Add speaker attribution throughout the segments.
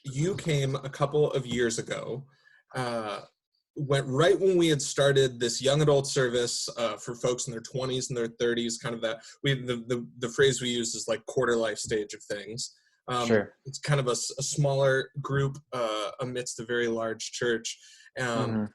Speaker 1: You came a couple of years ago, went right when we had started this young adult service for folks in their 20s and their 30s, kind of that, the phrase we use is like quarter life stage of things.
Speaker 2: Sure.
Speaker 1: It's kind of a smaller group amidst a very large church. And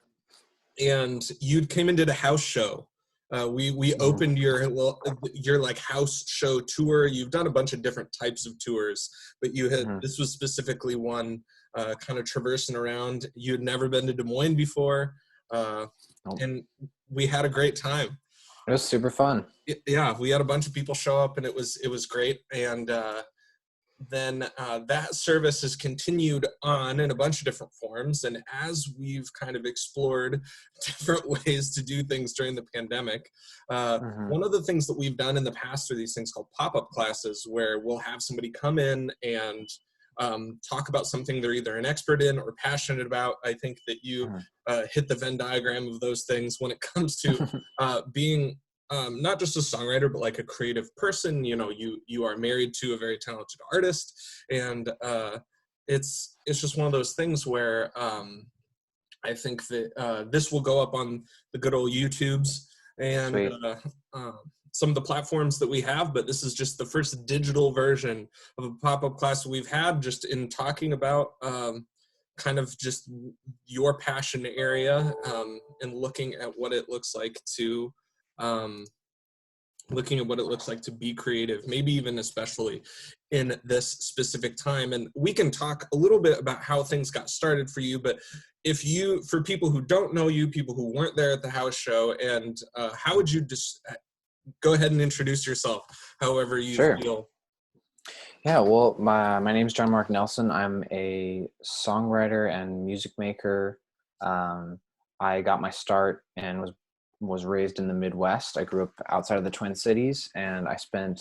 Speaker 1: you came and did a house show. We opened your like house show tour. You've done a bunch of different types of tours, but you had this was specifically one kind of traversing around. You had never been to Des Moines before, and we had a great time.
Speaker 2: It was super fun.
Speaker 1: Yeah, we had a bunch of people show up, and it was great. And then that service has continued on in a bunch of different forms. And as we've kind of explored different ways to do things during the pandemic, one of the things that we've done in the past are these things called pop-up classes, where we'll have somebody come in and talk about something they're either an expert in or passionate about. I think that you hit the Venn diagram of those things when it comes to being not just a songwriter, but like a creative person. You know, you are married to a very talented artist, and it's just one of those things where I think that this will go up on the good old YouTubes and some of the platforms that we have, but this is just the first digital version of a pop-up class we've had, just in talking about kind of just your passion area and looking at what it looks like to be creative, maybe even especially in this specific time. And we can talk a little bit about how things got started for you, but for people who don't know you, people who weren't there at the house show, and how would you just go ahead and introduce yourself however you feel?
Speaker 2: Yeah, well, my name's John Mark Nelson. I'm a songwriter and music maker. I got my start and was raised in the Midwest. I grew up outside of the Twin Cities, and I spent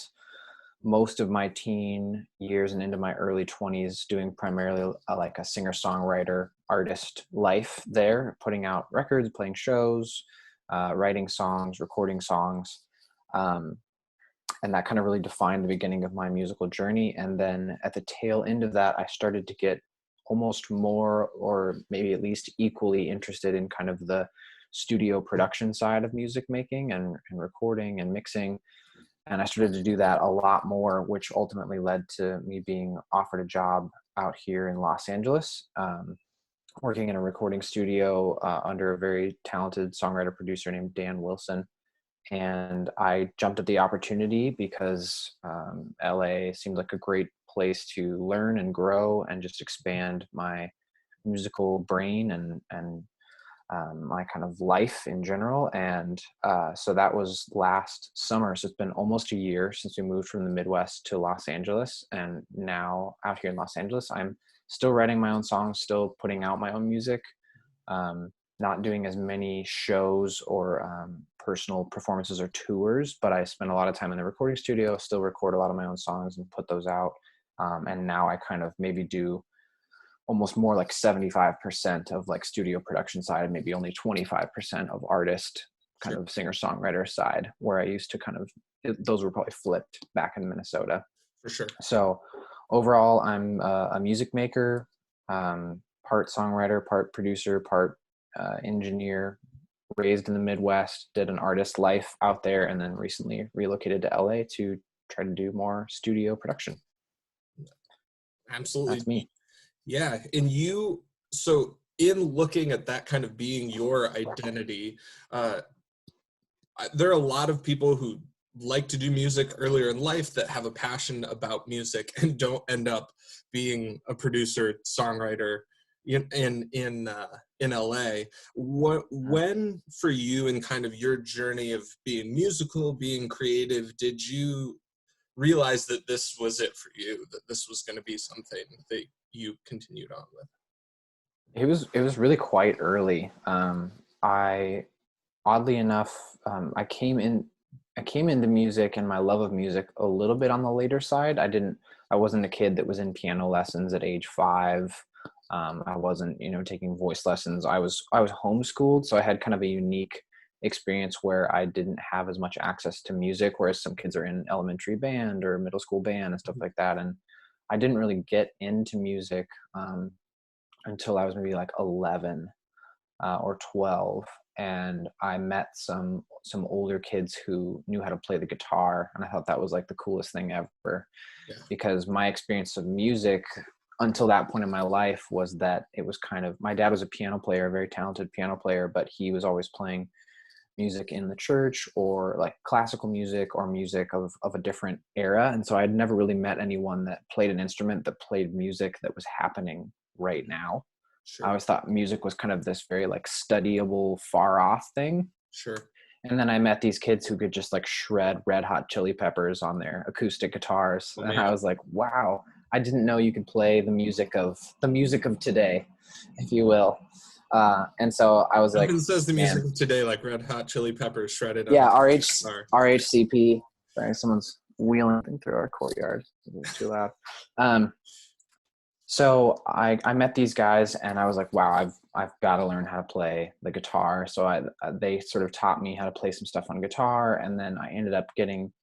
Speaker 2: most of my teen years and into my early 20s doing primarily like a singer-songwriter artist life there, putting out records, playing shows, writing songs, recording songs. And that kind of really defined the beginning of my musical journey. And then at the tail end of that, I started to get almost more, or maybe at least equally interested in kind of the studio production side of music making and recording and mixing. And I started to do that a lot more, which ultimately led to me being offered a job out here in Los Angeles, working in a recording studio under a very talented songwriter producer named Dan Wilson. And I jumped at the opportunity because LA seemed like a great place to learn and grow and just expand my musical brain and my kind of life in general. And so that was last summer. So it's been almost a year since we moved from the Midwest to Los Angeles. And now out here in Los Angeles, I'm still writing my own songs, still putting out my own music, not doing as many shows or personal performances or tours, but I spend a lot of time in the recording studio, still record a lot of my own songs and put those out. And now I kind of maybe do almost more like 75% of like studio production side, maybe only 25% of artist kind of singer-songwriter side, where I used to kind of, those were probably flipped back in Minnesota.
Speaker 1: For sure.
Speaker 2: So overall, I'm a music maker, part songwriter, part producer, part engineer, raised in the Midwest, did an artist life out there, and then recently relocated to LA to try to do more studio production.
Speaker 1: Absolutely.
Speaker 2: That's me.
Speaker 1: Yeah. And so in looking at that kind of being your identity, there are a lot of people who like to do music earlier in life that have a passion about music and don't end up being a producer, songwriter in LA. When for you in kind of your journey of being musical, being creative, did you realize that this was it for you, that this was going to be something that you continued on with?
Speaker 2: It was really quite early. Oddly enough, I came into music and my love of music a little bit on the later side. I wasn't a kid that was in piano lessons at age 5. I wasn't, taking voice lessons. I was homeschooled, so I had kind of a unique experience where I didn't have as much access to music, whereas some kids are in elementary band or middle school band and stuff like that. And I didn't really get into music until I was maybe like 11 or 12. And I met some older kids who knew how to play the guitar. And I thought that was like the coolest thing ever,
Speaker 1: Yeah.
Speaker 2: because my experience of music until that point in my life was that it was kind of, my dad was a piano player, a very talented piano player, but he was always playing music in the church, or like classical music or music of a different era. And so I'd never really met anyone that played an instrument that played music that was happening right now. I
Speaker 1: Sure.
Speaker 2: always thought music was kind of this very like studyable, far off thing.
Speaker 1: Sure.
Speaker 2: And then I met these kids who could just like shred Red Hot Chili Peppers on their acoustic guitars.
Speaker 1: Oh
Speaker 2: And I
Speaker 1: man.
Speaker 2: was like, wow, I didn't know you could play the music of today, if you will. And so I was like,
Speaker 1: Nothing says the music
Speaker 2: man,
Speaker 1: of today like Red Hot Chili Peppers shredded on
Speaker 2: yeah,
Speaker 1: a guitar.
Speaker 2: RHCP. Sorry, someone's wheeling through our courtyard. It's too loud. So I met these guys and I was like, wow, I've got to learn how to play the guitar. So they sort of taught me how to play some stuff on guitar. And then I ended up getting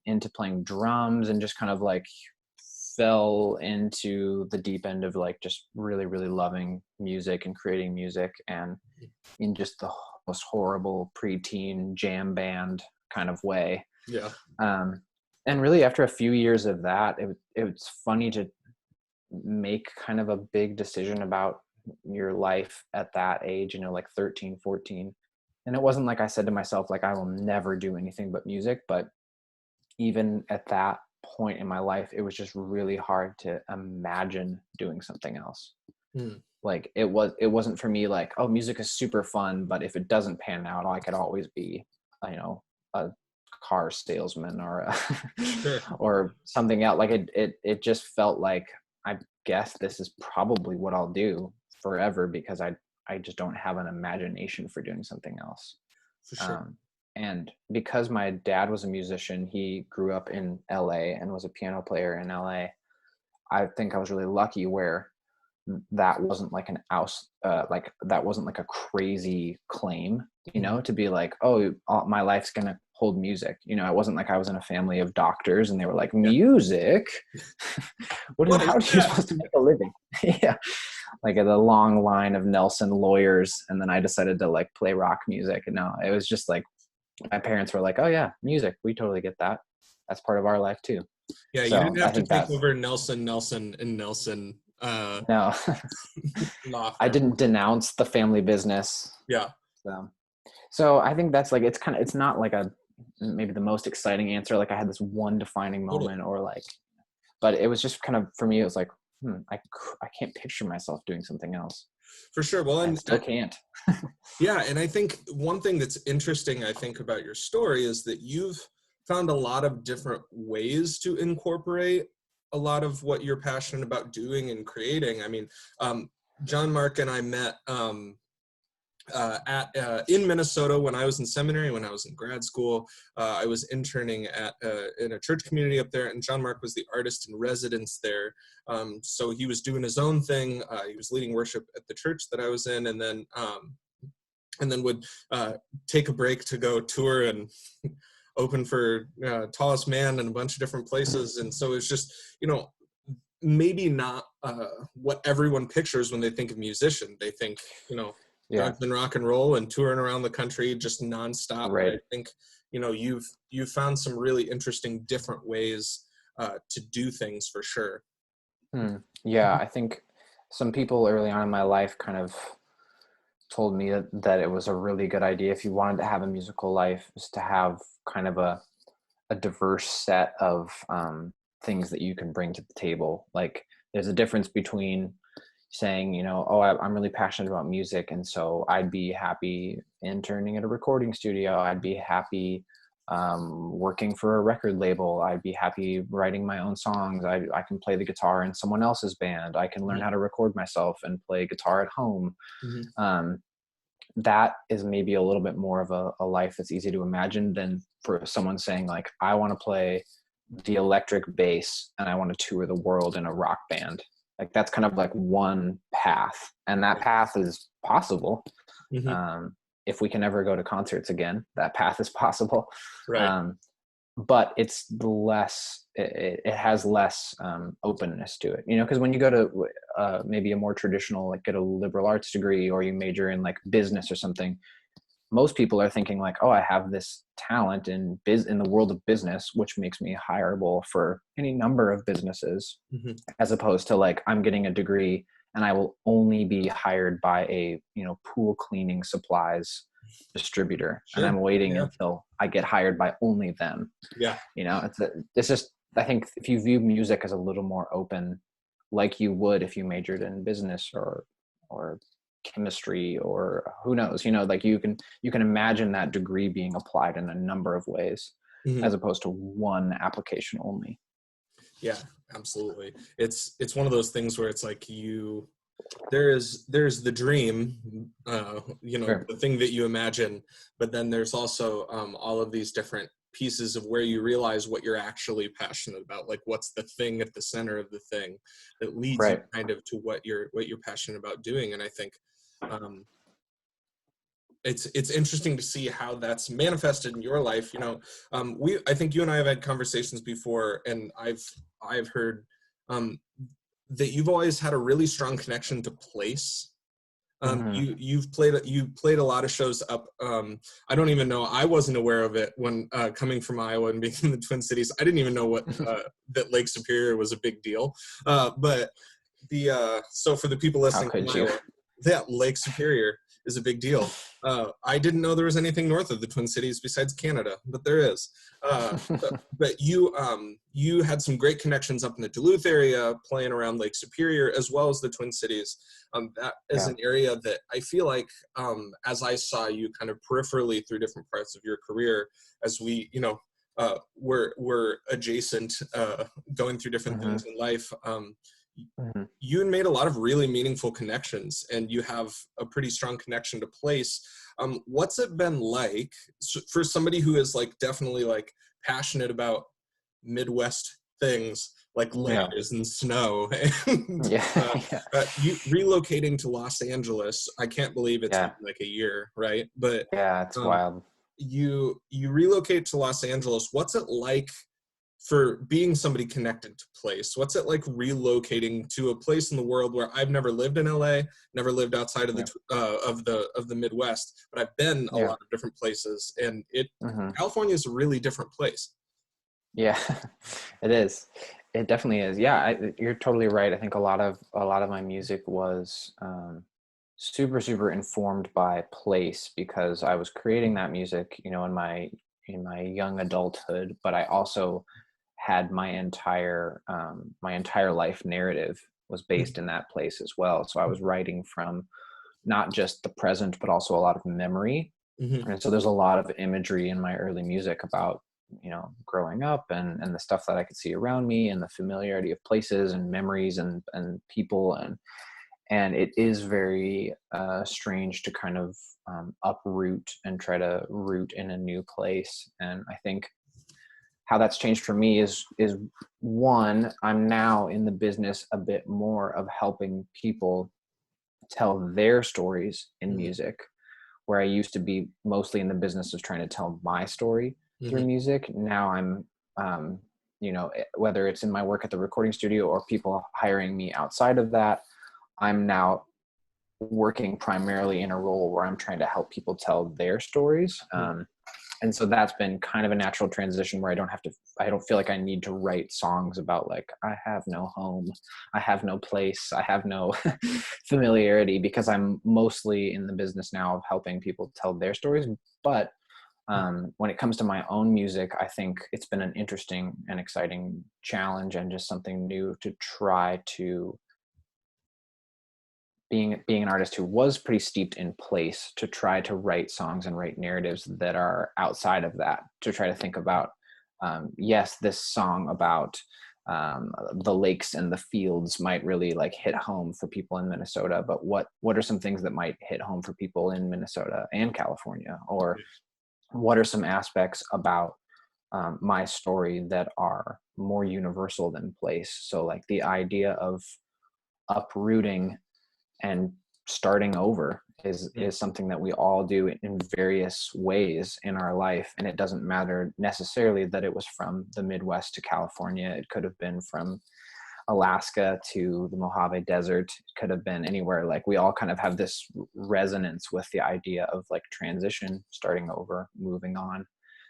Speaker 2: into playing drums, and just kind of like fell into the deep end of like just really, really loving music and creating music, and in just the most horrible preteen jam band kind of way.
Speaker 1: Yeah.
Speaker 2: And really after a few years of that, it was funny to make kind of a big decision about your life at that age, like 13, 14. And it wasn't like I said to myself, like, I will never do anything but music. But even at that point in my life, it was just really hard to imagine doing something else. Like it wasn't for me like, oh, music is super fun, but if it doesn't pan out, I could always be, a car salesman or
Speaker 1: Sure.
Speaker 2: or something else. Like it just felt like, I guess this is probably what I'll do forever, because I just don't have an imagination for doing something else.
Speaker 1: For sure.
Speaker 2: And because my dad was a musician, he grew up in LA and was a piano player in LA. I think I was really lucky where that wasn't like that wasn't like a crazy claim, to be like, oh, my life's gonna hold music. It wasn't like I was in a family of doctors and they were like,
Speaker 1: Yeah.
Speaker 2: music. How are you supposed to make a living? Yeah, like the long line of Nelson lawyers, and then I decided to like play rock music. And no, it was just like my parents were like, oh yeah, music, we totally get that, that's part of our life too.
Speaker 1: Yeah, you
Speaker 2: So
Speaker 1: didn't
Speaker 2: I
Speaker 1: have to
Speaker 2: think
Speaker 1: take
Speaker 2: that,
Speaker 1: over Nelson and Nelson
Speaker 2: no,
Speaker 1: law
Speaker 2: I
Speaker 1: firm.
Speaker 2: didn't denounce the family business.
Speaker 1: Yeah.
Speaker 2: So I think that's like, it's not like maybe the most exciting answer. Like I had this one defining moment,
Speaker 1: Totally.
Speaker 2: or like, but it was just kind of, for me, it was like, I can't picture myself doing something else.
Speaker 1: For sure. Well,
Speaker 2: And still can't.
Speaker 1: yeah, and I think one thing that's interesting, I think, about your story is that you've found a lot of different ways to incorporate a lot of what you're passionate about doing and creating. I mean, John Mark and I met in Minnesota when I was in seminary, when I was in grad school. I was interning in a church community up there, and John Mark was the artist in residence there. So he was doing his own thing. He was leading worship at the church that I was in, and then would take a break to go tour and open for Tallest Man and a bunch of different places. And so it's just, maybe not what everyone pictures when they think of musician. They think,
Speaker 2: Yeah.
Speaker 1: drugs and rock and roll and touring around the country just nonstop.
Speaker 2: Right.
Speaker 1: But I think, you've found some really interesting different ways to do things, for sure.
Speaker 2: Yeah, I think some people early on in my life kind of told me that it was a really good idea, if you wanted to have a musical life, is to have kind of a diverse set of things that you can bring to the table. Like there's a difference between saying, oh, I'm really passionate about music, and so I'd be happy interning at a recording studio. I'd be happy working for a record label. I'd be happy writing my own songs. I can play the guitar in someone else's band. I can learn how to record myself and play guitar at home.
Speaker 1: Mm-hmm.
Speaker 2: That is maybe a little bit more of a life that's easy to imagine than for someone saying like, I want to play the electric bass and I want to tour the world in a rock band. Like that's kind of like one path, and that path is possible.
Speaker 1: Mm-hmm.
Speaker 2: If we can ever go to concerts again, that path is possible.
Speaker 1: Right.
Speaker 2: but it's less, it has less openness to it, you know, because when you go to maybe a more traditional, like get a liberal arts degree, or you major in like business or something, most people are thinking like, oh, I have this talent in the world of business, which makes me hireable for any number of businesses,
Speaker 1: Hmm.
Speaker 2: as opposed to like, I'm getting a degree and I will only be hired by a, you know, pool cleaning supplies distributor, and
Speaker 1: Sure.
Speaker 2: I'm waiting
Speaker 1: Yeah.
Speaker 2: until I get hired by only them.
Speaker 1: Yeah.
Speaker 2: You know, it's just, I think if you view music as a little more open, like you would if you majored in business or chemistry, or who knows, you know, like you can imagine that degree being applied in a number of ways,
Speaker 1: Hmm.
Speaker 2: as opposed to one application only.
Speaker 1: Yeah, absolutely. It's one of those things where it's like there's the dream,
Speaker 2: Sure.
Speaker 1: the thing that you imagine, but then there's also all of these different pieces of where you realize what you're actually passionate about, like what's the thing at the center of the thing that leads you
Speaker 2: Right.
Speaker 1: kind of to what you're passionate about doing. And I think um, it's interesting to see how that's manifested in your life. I think you and I have had conversations before, and I've heard um, that you've always had a really strong connection to place.
Speaker 2: Hmm.
Speaker 1: You played a lot of shows up. I don't even know. I wasn't aware of it when coming from Iowa and being in the Twin Cities. I didn't even know what that Lake Superior was a big deal. But the so for the people
Speaker 2: How
Speaker 1: listening from
Speaker 2: could you?
Speaker 1: Iowa, that Lake Superior is a big deal. I didn't know there was anything north of the Twin Cities besides Canada, but there is. But you had some great connections up in the Duluth area, playing around Lake Superior as well as the Twin Cities. That is
Speaker 2: Yeah.
Speaker 1: an area that I feel like, as I saw you kind of peripherally through different parts of your career, as we're adjacent, going through different
Speaker 2: Hmm.
Speaker 1: things in life.
Speaker 2: Hmm.
Speaker 1: You made a lot of really meaningful connections, and you have a pretty strong connection to place. What's it been like for somebody who is like definitely like passionate about Midwest things like
Speaker 2: Yeah.
Speaker 1: layers and snow and
Speaker 2: Yeah. Yeah.
Speaker 1: you relocating to Los Angeles? I can't believe it's been
Speaker 2: Yeah.
Speaker 1: like a year, right? But
Speaker 2: Yeah. It's
Speaker 1: um,
Speaker 2: wild.
Speaker 1: you relocate to Los Angeles. What's it like for being somebody connected to place? What's it like relocating to a place in the world where I've never lived in LA, never lived outside of
Speaker 2: Yeah.
Speaker 1: the Midwest, but I've been a
Speaker 2: Yeah.
Speaker 1: lot of different places, and
Speaker 2: Hmm.
Speaker 1: California is a really different place.
Speaker 2: Yeah. It is. It definitely is. Yeah, you're totally right. I think a lot of my music was super super informed by place, because I was creating that music, you know, in my young adulthood, but I also had my entire life narrative was based in that place as well. So I was writing from not just the present, but also a lot of memory.
Speaker 1: Mm-hmm.
Speaker 2: And so there's a lot of imagery in my early music about, you know, growing up, and the stuff that I could see around me, and the familiarity of places and memories and people. And it is very strange to kind of uproot and try to root in a new place. And I think how that's changed for me is one, I'm now in the business a bit more of helping people tell their stories in
Speaker 1: Mm-hmm.
Speaker 2: music, where I used to be mostly in the business of trying to tell my story through
Speaker 1: Mm-hmm.
Speaker 2: music. Now I'm, whether it's in my work at the recording studio or people hiring me outside of that, I'm now working primarily in a role where I'm trying to help people tell their stories. And so that's been kind of a natural transition where I don't feel like I need to write songs about like, I have no home, I have no place, I have no familiarity, because I'm mostly in the business now of helping people tell their stories. But when it comes to my own music, I think it's been an interesting and exciting challenge, and just something new to try to, being an artist who was pretty steeped in place, to try to write songs and write narratives that are outside of that, to try to think about, yes, this song about the lakes and the fields might really like hit home for people in Minnesota, but what are some things that might hit home for people in Minnesota and California? Or what are some aspects about my story that are more universal than place? So like the idea of uprooting and starting over
Speaker 1: Mm.
Speaker 2: is something that we all do in various ways in our life. And it doesn't matter necessarily that it was from the Midwest to California. It could have been from Alaska to the Mojave Desert. It could have been anywhere. Like, we all kind of have this resonance with the idea of like transition, starting over, moving on.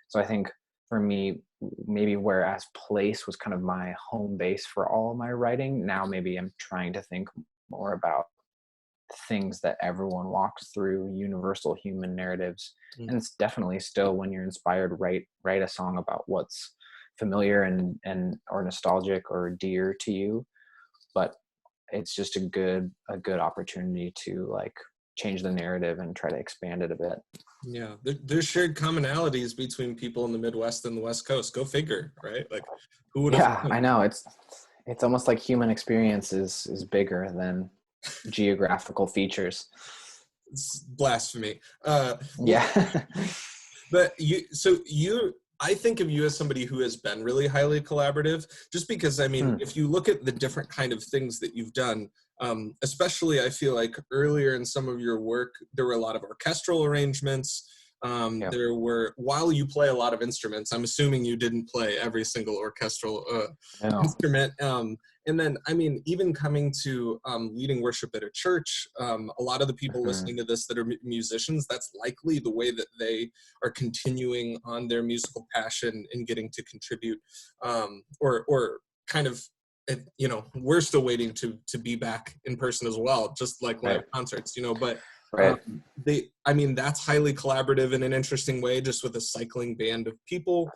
Speaker 2: So I think for me, maybe whereas place was kind of my home base for all my writing, now maybe I'm trying to think more about things that everyone walks through, universal human narratives.
Speaker 1: Mm.
Speaker 2: And it's definitely still, when you're inspired, write a song about what's familiar and or nostalgic or dear to you. But it's just a good opportunity to like change the narrative and try to expand it a bit.
Speaker 1: Yeah, there's shared commonalities between people in the Midwest and the West Coast. Go figure, right? Like, who would have
Speaker 2: Yeah, I
Speaker 1: known?
Speaker 2: know. It's almost like human experience is bigger than geographical features.
Speaker 1: It's blasphemy. Well,
Speaker 2: Yeah.
Speaker 1: but I think of you as somebody who has been really highly collaborative, just because, I mean,
Speaker 2: Hmm.
Speaker 1: if you look at the different kind of things that you've done, especially I feel like earlier in some of your work, there were a lot of orchestral arrangements.
Speaker 2: Yep.
Speaker 1: There were, while you play a lot of instruments, I'm assuming you didn't play every single orchestral
Speaker 2: No.
Speaker 1: instrument. And then, I mean, even coming to leading worship at a church, a lot of the people
Speaker 2: Mm-hmm.
Speaker 1: listening to this that are musicians, that's likely the way that they are continuing on their musical passion and getting to contribute, or kind of, you know, we're still waiting to be back in person as well, just like live
Speaker 2: Right.
Speaker 1: concerts, you know, but
Speaker 2: Right.
Speaker 1: I mean, that's highly collaborative in an interesting way, just with a cycling band of people.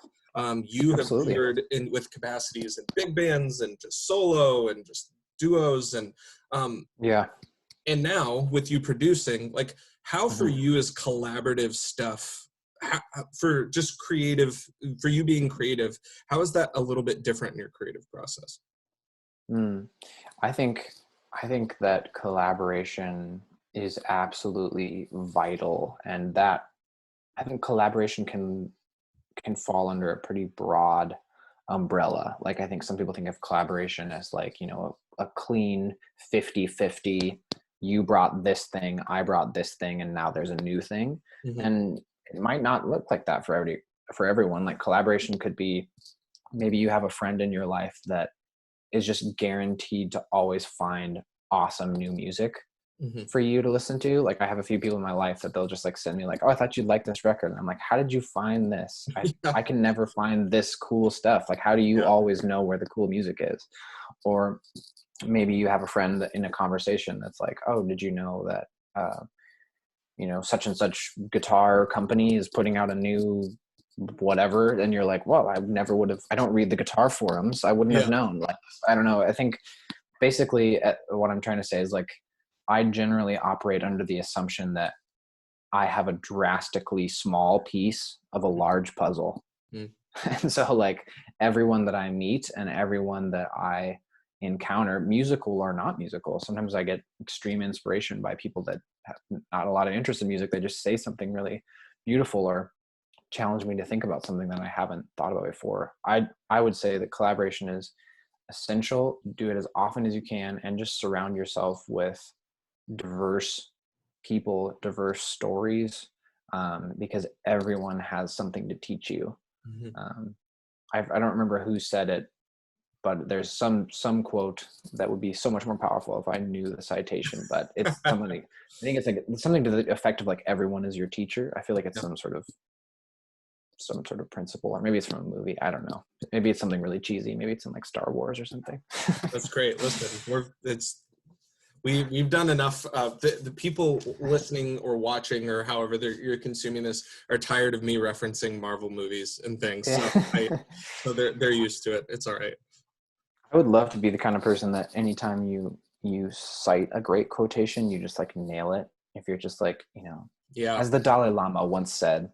Speaker 1: You have
Speaker 2: Absolutely.
Speaker 1: toured in with capacities in big bands and just solo and just duos,
Speaker 2: Yeah.
Speaker 1: and now with you producing, like, how for
Speaker 2: Mm-hmm.
Speaker 1: you is collaborative stuff, for just creative, for you being creative, how is that a little bit different in your creative process?
Speaker 2: Mm. I think that collaboration is absolutely vital, and that I think collaboration can fall under a pretty broad umbrella. Like, I think some people think of collaboration as like, you know, a clean 50-50. You brought this thing, I brought this thing, and now there's a new thing.
Speaker 1: Hmm.
Speaker 2: And it might not look like that for everyone. Like, collaboration could be, maybe you have a friend in your life that is just guaranteed to always find awesome new music
Speaker 1: Hmm.
Speaker 2: for you to listen to. Like, I have a few people in my life that they'll just like send me like, oh, I thought you'd like this record. And I'm like, how did you find this?
Speaker 1: Yeah,
Speaker 2: I can never find this cool stuff. Like, how do you
Speaker 1: yeah,
Speaker 2: always know where the cool music is? Or maybe you have a friend that in a conversation that's like, oh, did you know that, you know, such and such guitar company is putting out a new whatever. And you're like, well, I don't read the guitar forums. I wouldn't have
Speaker 1: yeah.
Speaker 2: known. Like, I don't know. I think basically what I'm trying to say is like, I generally operate under the assumption that I have a drastically small piece of a large puzzle.
Speaker 1: Mm.
Speaker 2: And so like, everyone that I meet and everyone that I encounter, musical or not musical, sometimes I get extreme inspiration by people that have not a lot of interest in music. They just say something really beautiful or challenge me to think about something that I haven't thought about before. I would say that collaboration is essential. Do it as often as you can, and just surround yourself with diverse people, diverse stories, because everyone has something to teach you.
Speaker 1: Hmm.
Speaker 2: Um, I don't remember who said it, but there's some quote that would be so much more powerful if I knew the citation. But it's something I think it's like something to the effect of like, everyone is your teacher. I feel like it's
Speaker 1: Yeah,
Speaker 2: some sort of principle, or maybe it's from a movie. I don't know. Maybe it's something really cheesy. Maybe it's in like Star Wars or something.
Speaker 1: that's great. Listen, we've done enough. The people listening or watching or however you're consuming this are tired of me referencing Marvel movies and things. So
Speaker 2: Yeah.
Speaker 1: so they're used to it. It's all right.
Speaker 2: I would love to be the kind of person that anytime you cite a great quotation, you just like nail it. If you're just like, you know,
Speaker 1: Yeah.
Speaker 2: as the Dalai Lama once said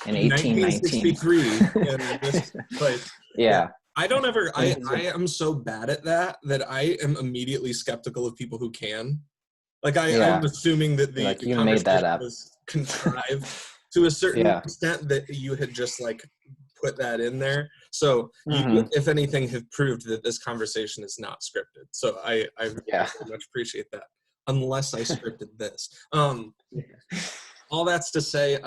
Speaker 2: in
Speaker 1: In
Speaker 2: 1819.
Speaker 1: 1963, in this place. Yeah.
Speaker 2: Yeah.
Speaker 1: I don't ever,
Speaker 2: And
Speaker 1: I,
Speaker 2: he's
Speaker 1: I
Speaker 2: a,
Speaker 1: am so bad at that I am immediately skeptical of people who can. Like, I'm
Speaker 2: yeah.
Speaker 1: assuming that
Speaker 2: You're
Speaker 1: the,
Speaker 2: like,
Speaker 1: the
Speaker 2: you made that
Speaker 1: conversation
Speaker 2: up.
Speaker 1: was contrived to a certain
Speaker 2: Yeah.
Speaker 1: extent, that you had just like put that in there. So you,
Speaker 2: Hmm.
Speaker 1: if anything, have proved that this conversation is not scripted. So I
Speaker 2: Yeah.
Speaker 1: very much appreciate that. unless I scripted this. All that's to say,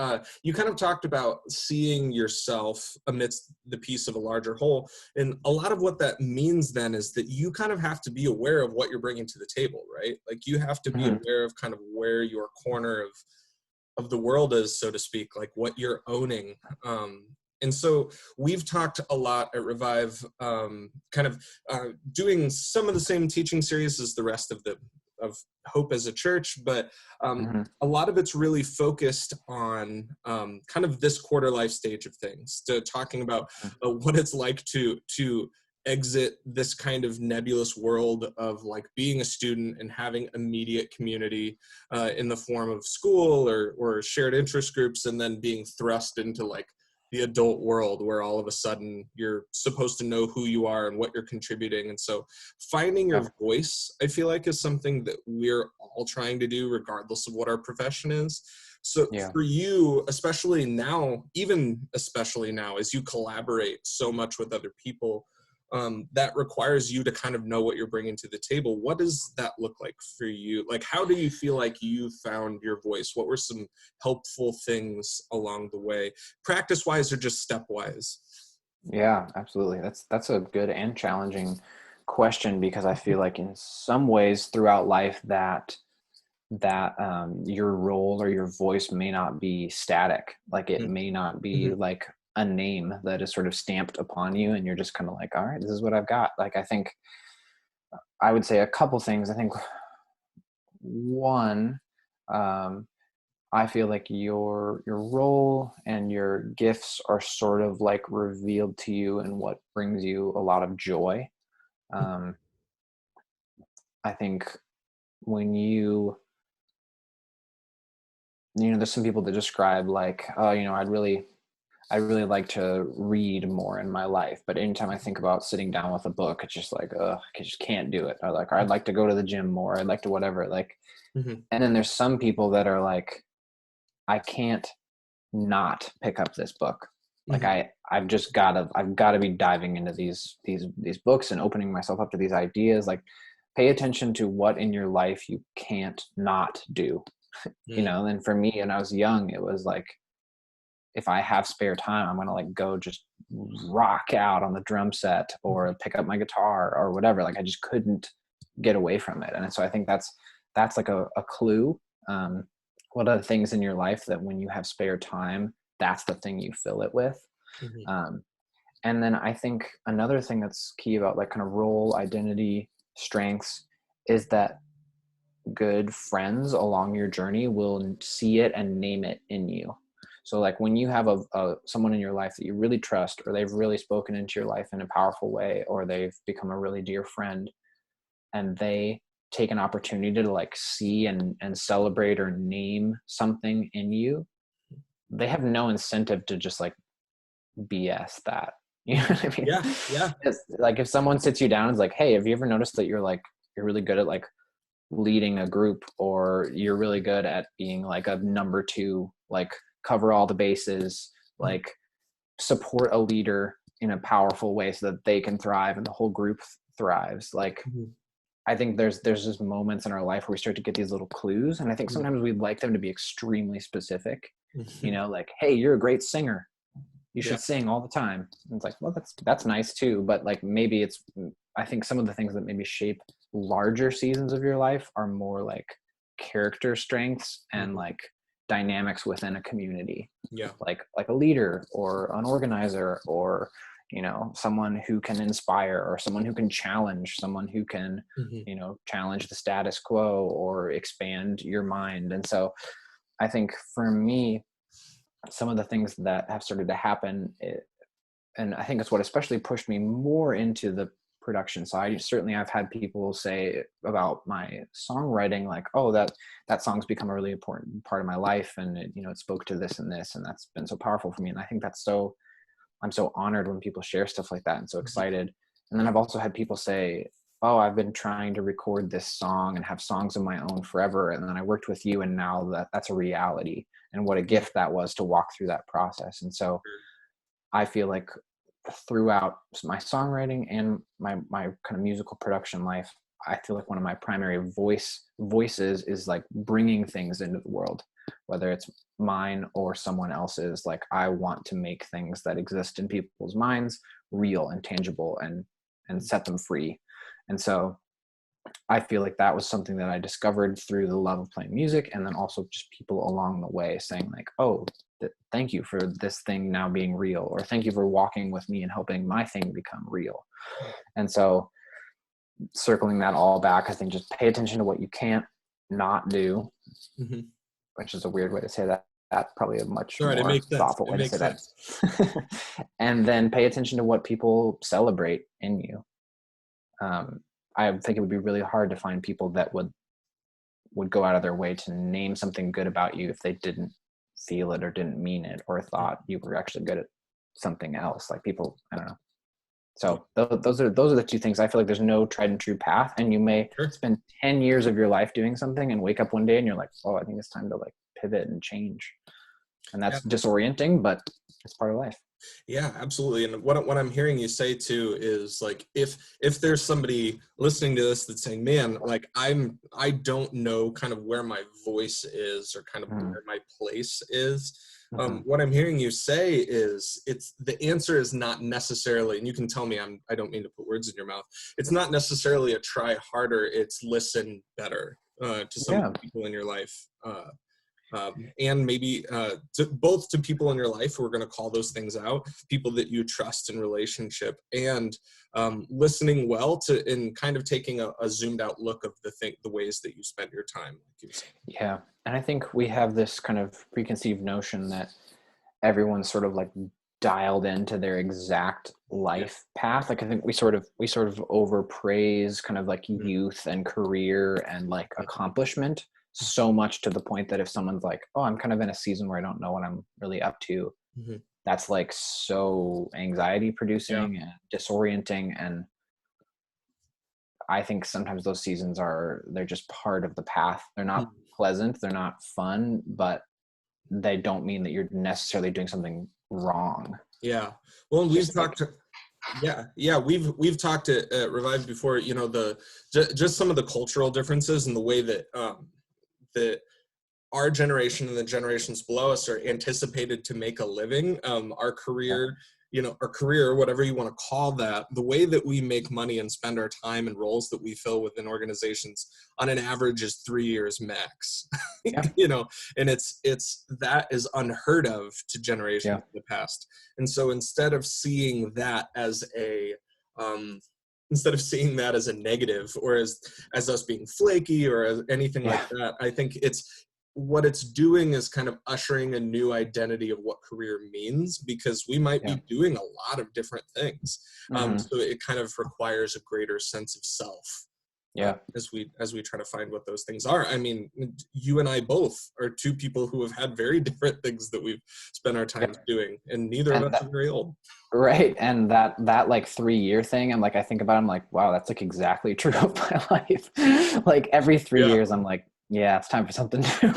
Speaker 1: you kind of talked about seeing yourself amidst the piece of a larger whole. And a lot of what that means then is that you kind of have to be aware of what you're bringing to the table, right? Like you have to be
Speaker 2: Mhm.
Speaker 1: aware of kind of where your corner of the world is, so to speak, like what you're owning. And so we've talked a lot at Revive, kind of doing some of the same teaching series as the rest of Hope as a church, but
Speaker 2: Mhm.
Speaker 1: a lot of it's really focused on kind of this quarter life stage of things, to talking about what it's like to exit this kind of nebulous world of like being a student and having immediate community in the form of school or shared interest groups, and then being thrust into like the adult world where all of a sudden you're supposed to know who you are and what you're contributing. And so finding your
Speaker 2: Yeah.
Speaker 1: voice, I feel like, is something that we're all trying to do regardless of what our profession is. So
Speaker 2: Yeah.
Speaker 1: for you, especially now, even especially now, as you collaborate so much with other people, that requires you to kind of know what you're bringing to the table. What does that look like for you? Like, how do you feel like you found your voice? What were some helpful things along the way, practice-wise or just step-wise?
Speaker 2: Yeah, absolutely. That's a good and challenging question, because I feel like in some ways throughout life that your role or your voice may not be static. Like it may not be
Speaker 1: Mm-hmm.
Speaker 2: like a name that is sort of stamped upon you and you're just kind of like, all right, this is what I've got. Like I think I would say a couple things. I think one, um, I feel like your role and your gifts are sort of like revealed to you and what brings you a lot of joy. Um, I think when there's some people that describe like, oh, I really like to read more in my life, but anytime I think about sitting down with a book, it's just like, I just can't do it. Or like, I'd like to go to the gym more. I'd like to whatever. Like,
Speaker 1: Mm-hmm.
Speaker 2: and then there's some people that are like, I can't not pick up this book. Like
Speaker 1: Mm-hmm.
Speaker 2: I've got to be diving into these books and opening myself up to these ideas. Like, pay attention to what in your life you can't not do. And for me, when I was young, it was like, if I have spare time, I'm going to like go just rock out on the drum set or pick up my guitar or whatever. Like I just couldn't get away from it. And so I think that's like a clue. What are the things in your life that when you have spare time, that's the thing you fill it with?
Speaker 1: Mm-hmm.
Speaker 2: Um, and then I think another thing that's key about like kind of role, identity, strengths is that good friends along your journey will see it and name it in you. So like when you have someone in your life that you really trust, or they've really spoken into your life in a powerful way, or they've become a really dear friend, and they take an opportunity to like see and celebrate or name something in you, they have no incentive to just like BS that. You know what I mean?
Speaker 1: Yeah, yeah.
Speaker 2: It's like if someone sits you down and is like, hey, have you ever noticed that you're really good at like leading a group, or you're really good at being like a number two, like cover all the bases, like support a leader in a powerful way so that they can thrive and the whole group thrives. Like
Speaker 1: Mm-hmm.
Speaker 2: I think there's just moments in our life where we start to get these little clues, and I think sometimes we'd like them to be extremely specific,
Speaker 1: Mm-hmm.
Speaker 2: like, hey, you're a great singer, you
Speaker 1: Yeah.
Speaker 2: should sing all the time. And it's like, well, that's nice too, but like maybe I think some of the things that maybe shape larger seasons of your life are more like character strengths and
Speaker 1: Mm-hmm.
Speaker 2: like dynamics within a community,
Speaker 1: Yeah.
Speaker 2: like a leader or an organizer, or someone who can inspire, or someone who can challenge, someone who can
Speaker 1: Mm-hmm.
Speaker 2: challenge the status quo or expand your mind. And so I think for me, some of the things that have started to happen, and I think it's what especially pushed me more into the production side. Certainly I've had people say about my songwriting, like, oh, that song's become a really important part of my life, and it spoke to this and this, and that's been so powerful for me. And I think I'm so honored when people share stuff like that, and so
Speaker 1: Mm-hmm.
Speaker 2: excited. And then I've also had people say, oh, I've been trying to record this song and have songs of my own forever, and then I worked with you, and now that's a reality. And what a
Speaker 1: Yeah.
Speaker 2: gift that was to walk through that process. And so I feel like throughout my songwriting and my kind of musical production life, I feel like one of my primary voices is like bringing things into the world, whether it's mine or someone else's. Like I want to make things that exist in people's minds real and tangible and set them free. And so I feel like that was something that I discovered through the love of playing music, and then also just people along the way saying like, oh, thank you for this thing now being real, or thank you for walking with me and helping my thing become real. And so circling that all back, I think just pay attention to what you can't not do,
Speaker 1: Mm-hmm.
Speaker 2: which is a weird way to say that. That's probably a much
Speaker 1: All right, it
Speaker 2: more
Speaker 1: makes sense.
Speaker 2: thoughtful
Speaker 1: It
Speaker 2: way to
Speaker 1: makes
Speaker 2: say
Speaker 1: sense.
Speaker 2: that. And then pay attention to what people celebrate in you. I think it would be really hard to find people that would go out of their way to name something good about you if they didn't feel it or didn't mean it or thought you were actually good at something else. Like people, I don't know. So those are the two things. I feel like there's no tried and true path, and you may
Speaker 1: Sure.
Speaker 2: spend 10 years of your life doing something and wake up one day and you're like, oh, I think it's time to like pivot and change. And that's disorienting, but it's part of life.
Speaker 1: Yeah, absolutely. And what I'm hearing you say too is like, if there's somebody listening to this that's saying, man, like I don't know kind of where my voice is or kind of where my place is. What I'm hearing you say is the answer is not necessarily, and you can tell me I don't mean to put words in your mouth. It's not necessarily a try harder. It's listen better to some of the people in your life. And maybe both to people in your life who are going to call those things out, people that you trust in relationship, and listening well to, and kind of taking a zoomed out look of the ways that you spend your time. Like you said.
Speaker 2: Yeah. And I think we have this kind of preconceived notion that everyone's sort of like dialed into their exact life path. Like I think we sort of overpraise kind of like youth and career and like accomplishment so much, to the point that if someone's like, oh, I'm kind of in a season where I don't know what I'm really up to, that's like so anxiety producing and disorienting. And I think sometimes those seasons they're just part of the path. They're not pleasant, they're not fun, but they don't mean that you're necessarily doing something wrong.
Speaker 1: Yeah. Well, and we've talked we've talked at Revive before, you know, just some of the cultural differences and the way that that our generation and the generations below us are anticipated to make a living. Our career, our career, whatever you want to call that, the way that we make money and spend our time and roles that we fill within organizations on an average is 3 years max. And it's that is unheard of to generations in the past. And so instead of seeing that as a negative, or as us being flaky or as anything like that, I think what it's doing is kind of ushering a new identity of what career means, because we might be doing a lot of different things. So it kind of requires a greater sense of self. As we try to find what those things are. I mean, you and I both are two people who have had very different things that we've spent our time doing, and neither of us are very old.
Speaker 2: Right. And that like 3-year thing, I'm like, I think about it, I'm like, wow, that's like exactly true of my life. Like every 3 years, I'm like, yeah, it's time for something new.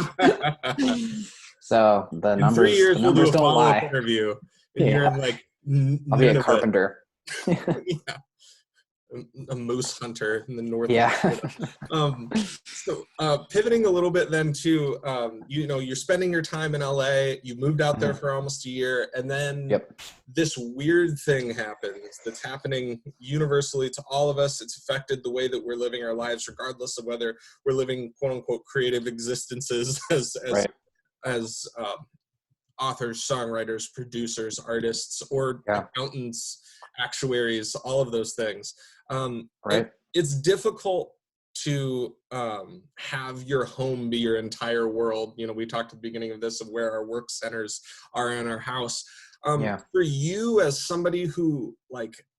Speaker 2: So the
Speaker 1: in 3 years,
Speaker 2: the
Speaker 1: we'll do
Speaker 2: numbers
Speaker 1: a
Speaker 2: don't
Speaker 1: follow-up
Speaker 2: lie.
Speaker 1: interview, and you're in like
Speaker 2: I'll be a carpenter.
Speaker 1: A moose hunter in the north. So pivoting a little bit then to, you're spending your time in LA, you moved out there for almost a year, and then this weird thing happens that's happening universally to all of us. It's affected the way that we're living our lives, regardless of whether we're living quote unquote creative existences as authors, songwriters, producers, artists, or accountants, actuaries, all of those things. It's difficult to have your home be your entire world. We talked at the beginning of this of where our work centers are in our house. For you, as somebody who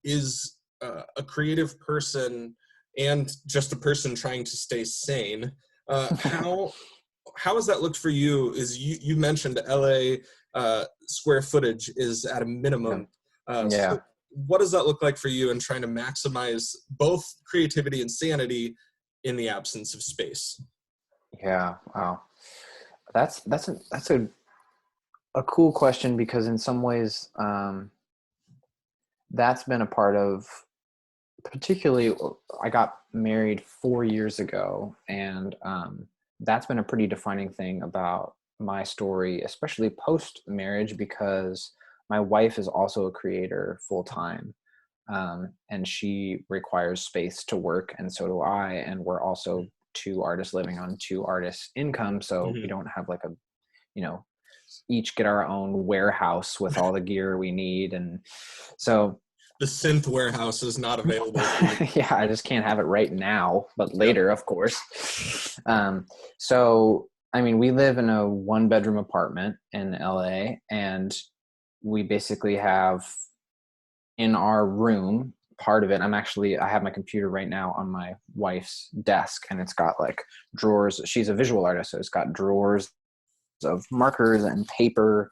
Speaker 1: is a creative person and just a person trying to stay sane, how has that looked for you? Is you mentioned LA square footage is at a minimum. So what does that look like for you in trying to maximize both creativity and sanity in the absence of space?
Speaker 2: Yeah. Wow. That's a cool question, because in some ways, that's been a part of particularly, I got married 4 years ago, and that's been a pretty defining thing about my story, especially post marriage, because my wife is also a creator full time. And she requires space to work, and so do I. And we're also two artists living on two artists' income, so we
Speaker 1: Mm-hmm.
Speaker 2: don't have like a, each get our own warehouse with all the gear we need. And so
Speaker 1: The synth warehouse is not available for you.
Speaker 2: yeah, I just can't have it right now, but
Speaker 1: Yep.
Speaker 2: later, of course. So I mean, we live in a 1-bedroom apartment in LA, and we basically have, in our room, part of it, I have my computer right now on my wife's desk, and it's got like drawers. She's a visual artist, so it's got drawers of markers and paper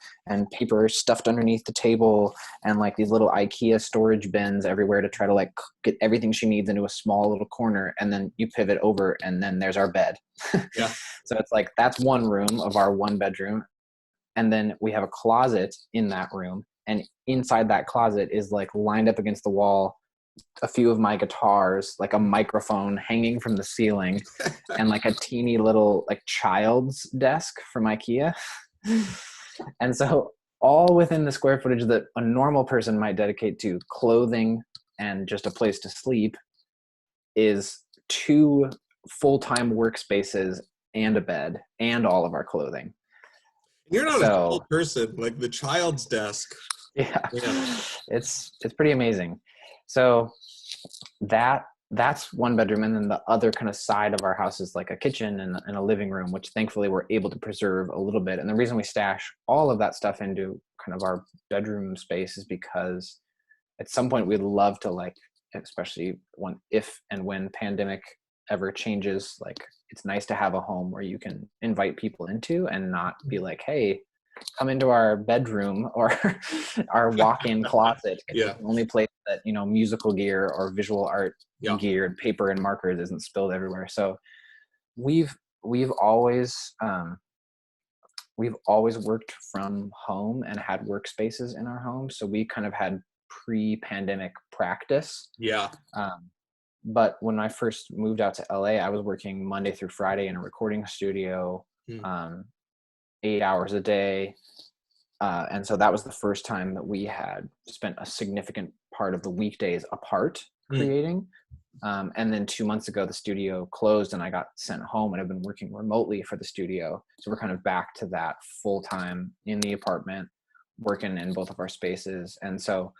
Speaker 2: stuffed underneath the table, and like these little IKEA storage bins everywhere to try to like get everything she needs into a small little corner. And then you pivot over, and then there's our bed.
Speaker 1: Yeah.
Speaker 2: So it's like, that's one room of our 1-bedroom. And then we have a closet in that room, and inside that closet is like lined up against the wall a few of my guitars, like a microphone hanging from the ceiling, and like a teeny little like child's desk from IKEA. And so all within the square footage that a normal person might dedicate to clothing and just a place to sleep is 2 full-time workspaces and a bed and all of our clothing.
Speaker 1: You're not a tall
Speaker 2: So
Speaker 1: person, like the child's desk.
Speaker 2: yeah,
Speaker 1: Yeah.
Speaker 2: it's pretty amazing. So that's 1 bedroom, and then the other kind of side of our house is like a kitchen and a living room, which thankfully we're able to preserve a little bit. And the reason we stash all of that stuff into kind of our bedroom space is because at some point we'd love to, like, especially if and when pandemic ever changes, like, it's nice to have a home where you can invite people into and not be like, hey, come into our bedroom or our walk-in closet.
Speaker 1: Yeah.
Speaker 2: It's the only place that, musical gear or visual art
Speaker 1: Yeah.
Speaker 2: gear and paper and markers isn't spilled everywhere. So we've we've always we've always worked from home and had workspaces in our home. So we kind of had pre-pandemic practice.
Speaker 1: Yeah.
Speaker 2: But when I first moved out to LA, I was working Monday through Friday in a recording studio,
Speaker 1: Mm.
Speaker 2: 8 hours a day. And so that was the first time that we had spent a significant part of the weekdays apart creating. And then 2 months ago, the studio closed and I got sent home, and I've been working remotely for the studio. So we're kind of back to that full time in the apartment, working in both of our spaces. And so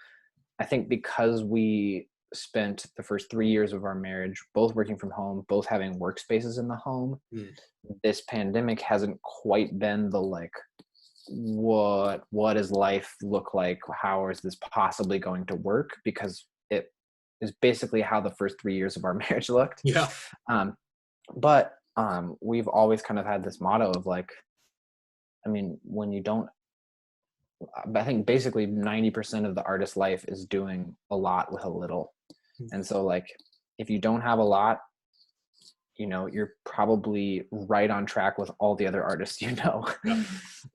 Speaker 2: I think because we spent the first 3 years of our marriage both working from home, both having workspaces in the home, this pandemic hasn't quite been the like, what does life look like? How is this possibly going to work? Because it is basically how the first 3 years of our marriage looked.
Speaker 1: Yeah.
Speaker 2: But we've always kind of had this motto of like, I mean, I think basically 90% of the artist's life is doing a lot with a little. And so like, if you don't have a lot, you're probably right on track with all the other artists,
Speaker 1: Yeah.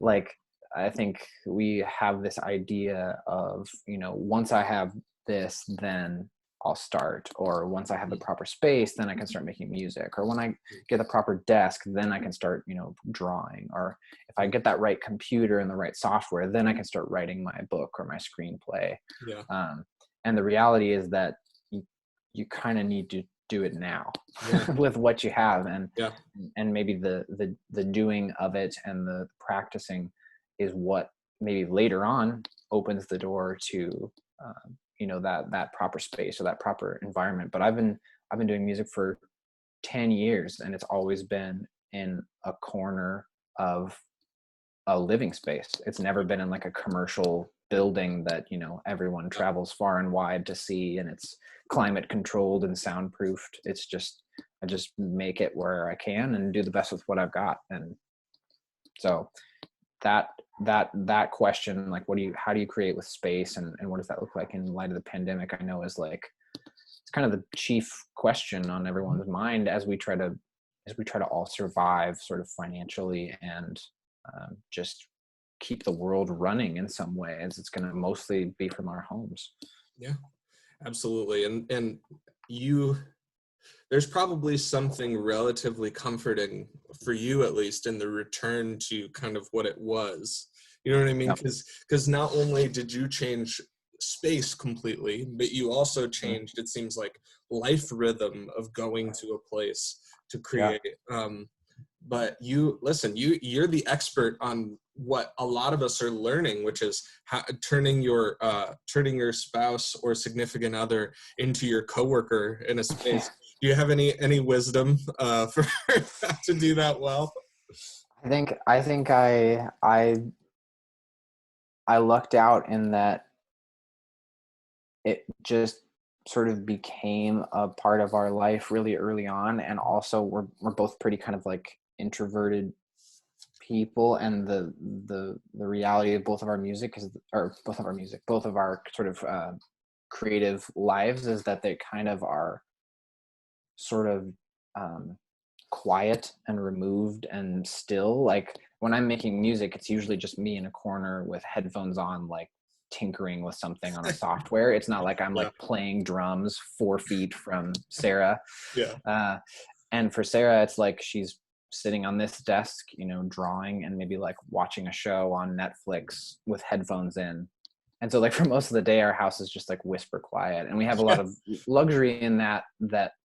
Speaker 2: Like, I think we have this idea of, once I have this, then I'll start, or once I have the proper space, then I can start making music, or when I get the proper desk, then I can start, drawing, or if I get that right computer and the right software, then I can start writing my book or my screenplay.
Speaker 1: Yeah.
Speaker 2: And the reality is that you kind of need to do it now with what you have, and maybe the doing of it and the practicing is what maybe later on opens the door to that proper space or that proper environment. But I've been doing music for 10 years, and it's always been in a corner of a living space. It's never been in like a commercial building that everyone travels far and wide to see, and it's climate controlled and soundproofed. It's just, I just make it where I can and do the best with what I've got. And so that question, like, how do you create with space, and what does that look like in light of the pandemic, I know is like, it's kind of the chief question on everyone's mind as we try to all survive sort of financially, and just keep the world running in some way, as it's going to mostly be from our homes.
Speaker 1: Yeah, absolutely. And you there's probably something relatively comforting for you, at least, in the return to kind of what it was. You know what I mean?
Speaker 2: Yep.
Speaker 1: Because not only did you change space completely, but you also
Speaker 2: Mhm.
Speaker 1: changed, it seems like, life rhythm of going to a place to
Speaker 2: Yeah.
Speaker 1: create. But you're the expert on what a lot of us are learning, which is how, turning your spouse or significant other into your coworker in a
Speaker 2: Yeah.
Speaker 1: space. Do you have any wisdom for how to do that well?
Speaker 2: I lucked out in that it just sort of became a part of our life really early on, and also we're both pretty kind of like introverted people, and the reality of both of our music is, or both of our sort of creative lives, is that they kind of are sort of um, quiet and removed and still. Like when I'm making music, it's usually just me in a corner with headphones on, like tinkering with something on a software. It's not like I'm
Speaker 1: Yeah,
Speaker 2: like playing drums 4 feet from Sarah.
Speaker 1: yeah,
Speaker 2: uh, and for Sarah, it's like she's sitting on this desk, you know, drawing and maybe like watching a show on Netflix with headphones in. And so like for most of the day, our house is just like whisper quiet, and we have a lot
Speaker 1: yeah.
Speaker 2: of luxury in that,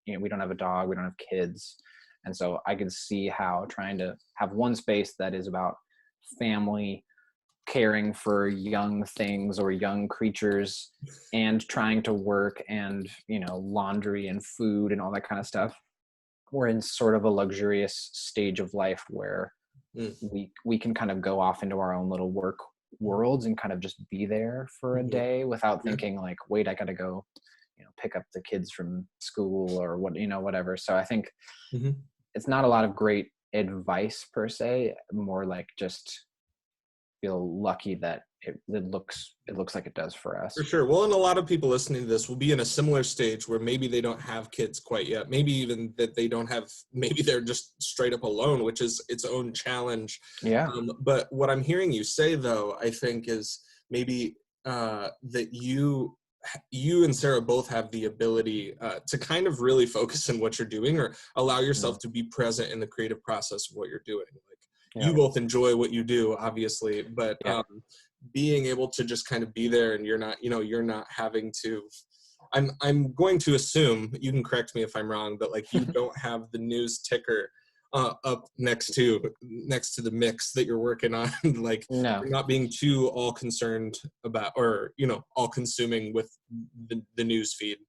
Speaker 2: you know, we don't have a dog, we don't have kids. And so I can see how trying to have one space that is about family, caring for young things or young creatures, and trying to work, and, you know, laundry and food and all that kind of stuff, we're in sort of a luxurious stage of life where
Speaker 1: Mm,
Speaker 2: we can kind of go off into our own little work worlds and kind of just be there for a
Speaker 1: mhm,
Speaker 2: day without
Speaker 1: yeah,
Speaker 2: thinking like, wait, I gotta go, you know, pick up the kids from school or what, you know, whatever. So I think
Speaker 1: mhm.
Speaker 2: it's not a lot of great advice per se, more like just feel lucky that it looks like it does for
Speaker 1: For
Speaker 2: us.
Speaker 1: sure. Well, and a lot of people listening to this will be in a similar stage where maybe they don't have kids quite yet. Maybe even that they don't have, maybe they're just straight up alone, which is its own challenge.
Speaker 2: Yeah.
Speaker 1: But what I'm hearing you say, though, I think is maybe that you and Sarah both have the ability to kind of really focus on what you're doing, or allow yourself
Speaker 2: Mm.
Speaker 1: to be present in the creative process of what you're doing. Like,
Speaker 2: Yeah.
Speaker 1: you both enjoy what you do, obviously, but
Speaker 2: Yeah.
Speaker 1: being able to just kind of be there, and you're not having to, I'm going to assume, you can correct me if I'm wrong, but like you don't have the news ticker up next to the mix that you're working on. Like
Speaker 2: No.
Speaker 1: you're not being too all concerned about, or all consuming with the news feed.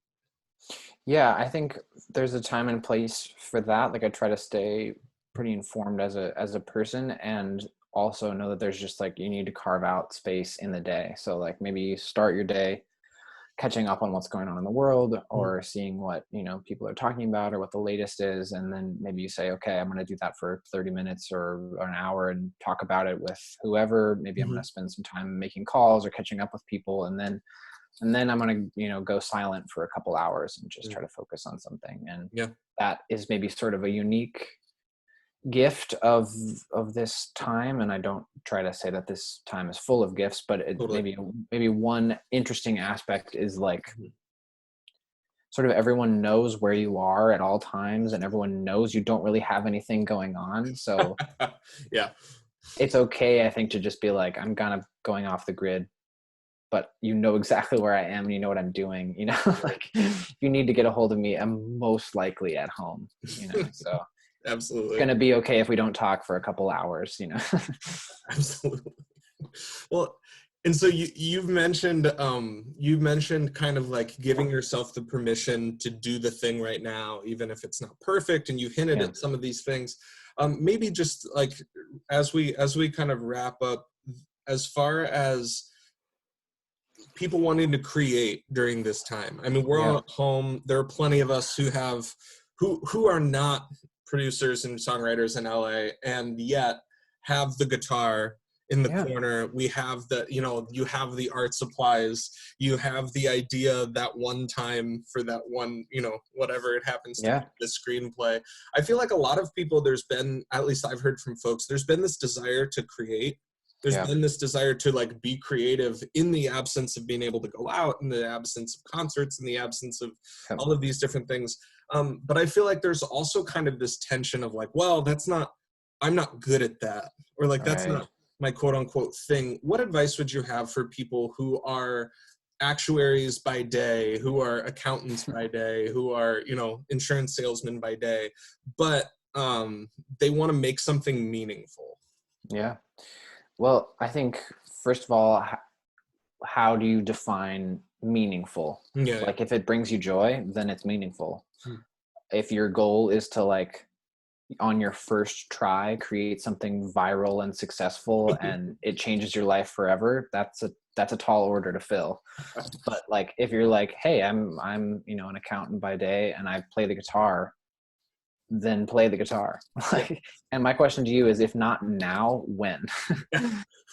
Speaker 2: Yeah, I think there's a time and place for that. Like I try to stay pretty informed as a person, and also know that there's just like you need to carve out space in the day. So like maybe you start your day catching up on what's going on in the world,
Speaker 1: Mhm.
Speaker 2: or seeing what, you know, people are talking about or what the latest is, and then maybe you say, okay, I'm going to do that for 30 minutes or an hour and talk about it with whoever. Maybe I'm going
Speaker 1: Mhm.
Speaker 2: to spend some time making calls or catching up with people, and then I'm going to, you know, go silent for a couple hours and just
Speaker 1: Mm.
Speaker 2: try to focus on something. And
Speaker 1: Yeah,
Speaker 2: that is maybe sort of a unique gift of this time. And I don't try to say that this time is full of gifts, but it
Speaker 1: totally.
Speaker 2: maybe one interesting aspect is like
Speaker 1: Mhm.
Speaker 2: sort of everyone knows where you are at all times, and everyone knows you don't really have anything going on. So
Speaker 1: Yeah.
Speaker 2: it's okay, I think, to just be like, I'm kind of going off the grid, but you know exactly where I am and you know what I'm doing, you know. Like if you need to get a hold of me, I'm most likely at home, you know. So it's
Speaker 1: Absolutely.
Speaker 2: going to be okay if we don't talk for a couple hours, you know.
Speaker 1: Absolutely. Well, and so you've mentioned kind of like giving yourself the permission to do the thing right now, even if it's not perfect, and you hinted
Speaker 2: Yeah.
Speaker 1: at some of these things. Maybe just like as we kind of wrap up, as far as people wanting to create during this time. I mean, we're all
Speaker 2: Yeah.
Speaker 1: at home. There are plenty of us who are not producers and songwriters in LA, and yet have the guitar in the
Speaker 2: Yeah.
Speaker 1: corner. We have you have the art supplies, you have the idea that one time for that one, whatever it happens to be,
Speaker 2: Yeah.
Speaker 1: the screenplay. I feel like a lot of people, there's been, at least I've heard from folks, there's been this desire to create, there's
Speaker 2: Yeah.
Speaker 1: been this desire to like be creative in the absence of being able to go out, in the absence of concerts, in the absence of
Speaker 2: Yep.
Speaker 1: all of these different things. But I feel like there's also kind of this tension of like, well, I'm not good at that, or like, that's
Speaker 2: Right.
Speaker 1: not my quote unquote thing. What advice would you have for people who are actuaries by day, who are accountants by day, who are, insurance salesmen by day, but they want to make something meaningful?
Speaker 2: Yeah. Well, I think first of all, how do you define meaningful?
Speaker 1: Yeah.
Speaker 2: Like if it brings you joy, then it's meaningful.
Speaker 1: Hmm.
Speaker 2: If your goal is to like on your first try create something viral and successful and it changes your life forever, that's a tall order to fill. But like if you're like, hey, I'm an accountant by day and I play the guitar, then play the guitar.
Speaker 1: Yeah.
Speaker 2: Like, and my question to you is, if not now, when?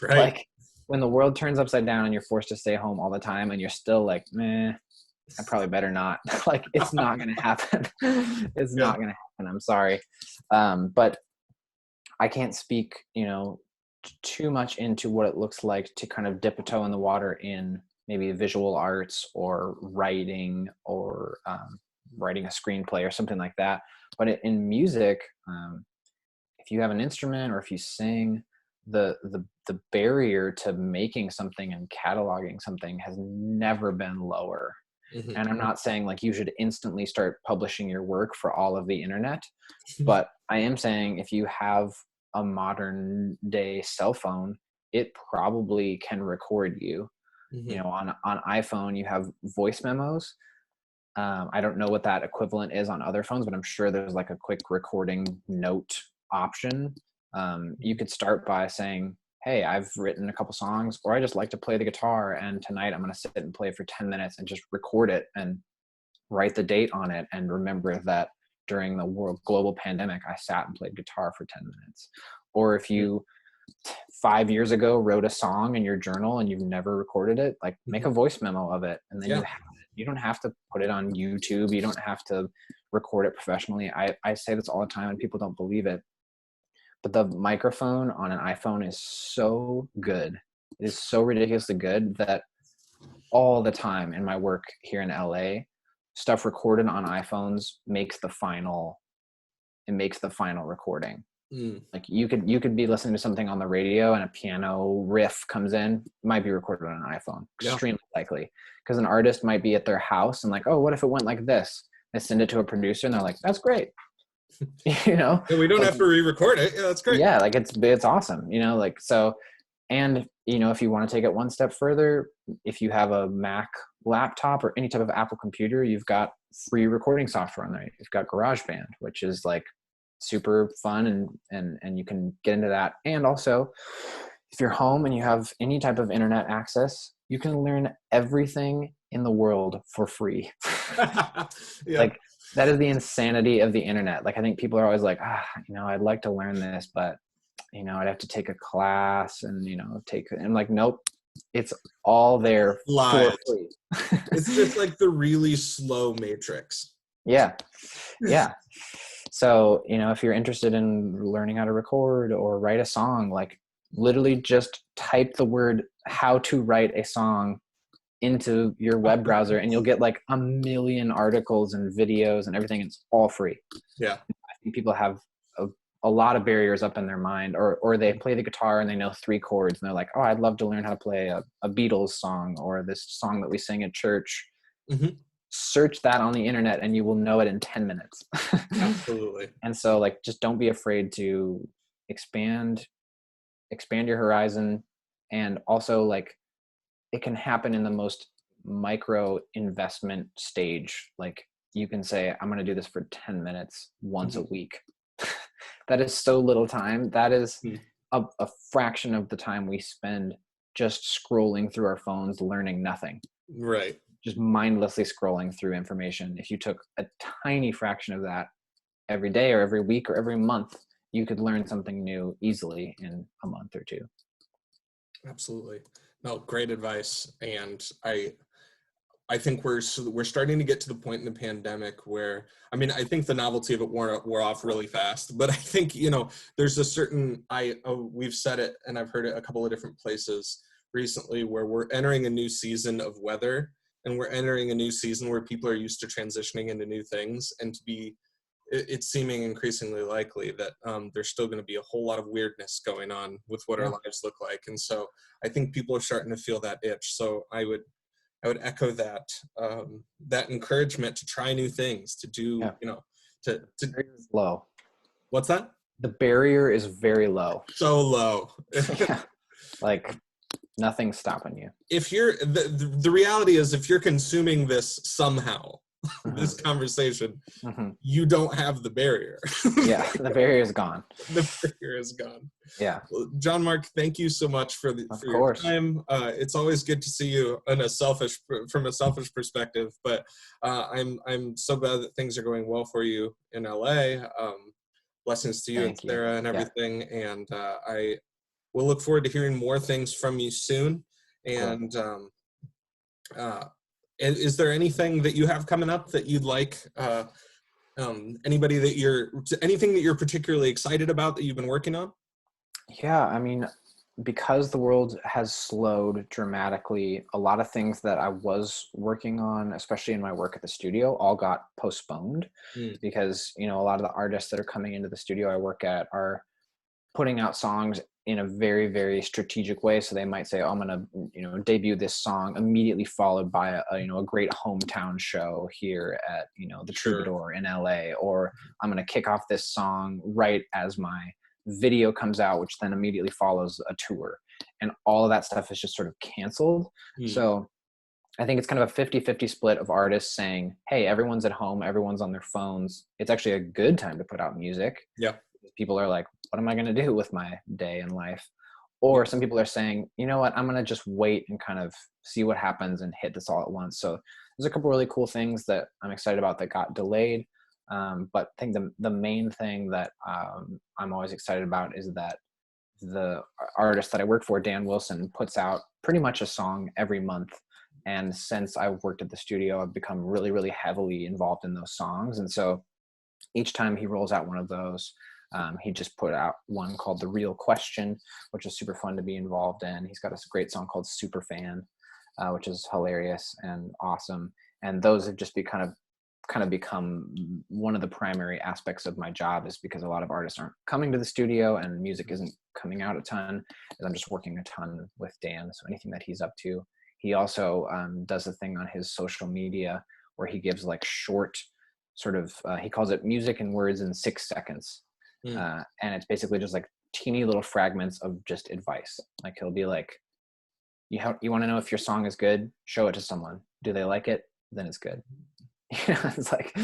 Speaker 1: Right.
Speaker 2: Like when the world turns upside down and you're forced to stay home all the time and you're still like, meh, I probably better not. Like it's not going to happen. It's
Speaker 1: Yeah.
Speaker 2: not going to happen. I'm sorry. But I can't speak, too much into what it looks like to kind of dip a toe in the water in maybe visual arts or writing or writing a screenplay or something like that. But in music, if you have an instrument or if you sing, the barrier to making something and cataloging something has never been lower.
Speaker 1: Mm-hmm.
Speaker 2: And I'm not saying like you should instantly start publishing your work for all of the internet, but I am saying if you have a modern day cell phone, it probably can record you.
Speaker 1: Mm-hmm.
Speaker 2: On iPhone, you have voice memos. I don't know what that equivalent is on other phones, but I'm sure there's like a quick recording note option. You could start by saying, hey, I've written a couple songs, or I just like to play the guitar, and tonight I'm going to sit and play for 10 minutes and just record it and write the date on it and remember that during the world global pandemic, I sat and played guitar for 10 minutes. Or if you 5 years ago wrote a song in your journal and you've never recorded it, like make a voice memo of it, and then you have it. You don't have to put it on YouTube. You don't have to record it professionally. I say this all the time and people don't believe it, but the microphone on an iPhone is so good. It is so ridiculously good that all the time in my work here in LA, stuff recorded on iPhones makes the final recording. Like you could be listening to something on the radio and a piano riff comes in, might be recorded on an iPhone. Extremely likely, because an artist might be at their house and like, oh, what if it went like this? They send it to a producer and they're like, that's great.
Speaker 1: Yeah, we don't have to re-record it. Yeah, that's great.
Speaker 2: Yeah, like it's awesome. Like so. And if you want to take it one step further, if you have a Mac laptop or any type of Apple computer, you've got free recording software on there. You've got GarageBand, which is like super fun, and you can get into that. And also, if you're home and you have any type of internet access, you can learn everything in the world for free.
Speaker 1: Yeah.
Speaker 2: Like that is the insanity of the internet. Like I think people are always like, I'd like to learn this, but I'd have to take a class and I'm like, nope, it's all there
Speaker 1: Lies.
Speaker 2: for free.
Speaker 1: It's just like the really slow Matrix.
Speaker 2: Yeah. So if you're interested in learning how to record or write a song, like literally just type the word how to write a song into your web browser and you'll get like a million articles and videos and everything. It's all free.
Speaker 1: Yeah.
Speaker 2: I think people have a lot of barriers up in their mind, or they play the guitar and they know 3 chords and they're like, oh, I'd love to learn how to play a Beatles song or this song that we sing at church.
Speaker 1: Mm-hmm.
Speaker 2: Search that on the internet and you will know it in 10 minutes.
Speaker 1: Absolutely.
Speaker 2: And so like, just don't be afraid to expand your horizon. And also like it can happen in the most micro investment stage. Like you can say, I'm going to do this for 10 minutes once a week. That is so little time. That is a fraction of the time we spend just scrolling through our phones, learning nothing.
Speaker 1: Right.
Speaker 2: Just mindlessly scrolling through information. If you took a tiny fraction of that every day or every week or every month, you could learn something new easily in a month or 2.
Speaker 1: Absolutely. No, great advice. And I think we're starting to get to the point in the pandemic where, I mean, I think the novelty of it wore off really fast, but I think, you know, there's a certain, we've said it and I've heard it a couple of different places recently, where we're entering a new season of weather, and we're entering a new season where people are used to transitioning into new things, and it's seeming increasingly likely that there's still going to be a whole lot of weirdness going on with what our lives look like. And so I think people are starting to feel that itch. So I would echo that, that encouragement to try new things, to do, you know, to
Speaker 2: low.
Speaker 1: What's that?
Speaker 2: The barrier is very low.
Speaker 1: So low.
Speaker 2: Yeah. Like nothing's stopping you.
Speaker 1: If you're, the reality is, if you're consuming this somehow, this conversation, you don't have the barrier.
Speaker 2: Yeah, the barrier is gone.
Speaker 1: The barrier is gone.
Speaker 2: Yeah.
Speaker 1: Well, John Mark, thank you so much for your time. It's always good to see you from a selfish perspective, but I'm so glad that things are going well for you in LA. Blessings to you and Sarah and everything. Yeah. And I will look forward to hearing more things from you soon. And is there anything that you have coming up that you'd like, anything that you're particularly excited about that you've been working on?
Speaker 2: Yeah, I mean, because the world has slowed dramatically, a lot of things that I was working on, especially in my work at the studio, all got postponed because, you know, a lot of the artists that are coming into the studio I work at are putting out songs in a very, very strategic way. So they might say, oh, I'm going to, you know, debut this song immediately followed by a great hometown show here at, you know, the Troubadour in LA, or I'm going to kick off this song right as my video comes out, which then immediately follows a tour, and all of that stuff is just sort of canceled. So I think it's kind of a 50-50 split of artists saying, hey, everyone's at home, everyone's on their phones, it's actually a good time to put out music. Yeah. People are like, what am I going to do with my day in life? Or some people are saying, you know what, I'm going to just wait and kind of see what happens and hit this all at once. So there's a couple really cool things that I'm excited about that got delayed. But I think the main thing that I'm always excited about is that the artist that I work for, Dan Wilson, puts out pretty much a song every month. And since I've worked at the studio, I've become really, really heavily involved in those songs. And so each time he rolls out one of those, he just put out one called The Real Question, which is super fun to be involved in. He's got a great song called Super Fan, which is hilarious and awesome. And those have just kind of become one of the primary aspects of my job, is because a lot of artists aren't coming to the studio and music isn't coming out a ton, as I'm just working a ton with Dan. So anything that he's up to. He also does a thing on his social media where he gives like short sort of, he calls it music and words in 6 seconds. And it's basically just like teeny little fragments of just advice. Like he'll be like, you want to know if your song is good? Show it to someone. Do they like it? Then it's good. You know, it's like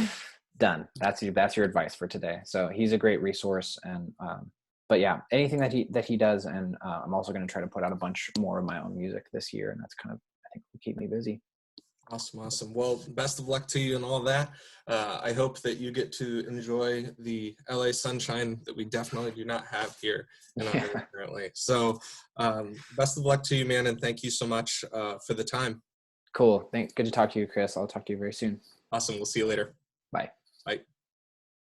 Speaker 2: done. That's your advice for today. So he's a great resource. And but yeah, anything that he does, and I'm also going to try to put out a bunch more of my own music this year, and that's kind of, I think, will keep me busy.
Speaker 1: Awesome. Well, best of luck to you and all that. I hope that you get to enjoy the LA sunshine that we definitely do not have here in LA currently. So best of luck to you, man, and thank you so much for the time.
Speaker 2: Cool. Thanks. Good to talk to you, Chris. I'll talk to you very soon.
Speaker 1: Awesome. We'll see you later.
Speaker 2: Bye.
Speaker 1: Bye.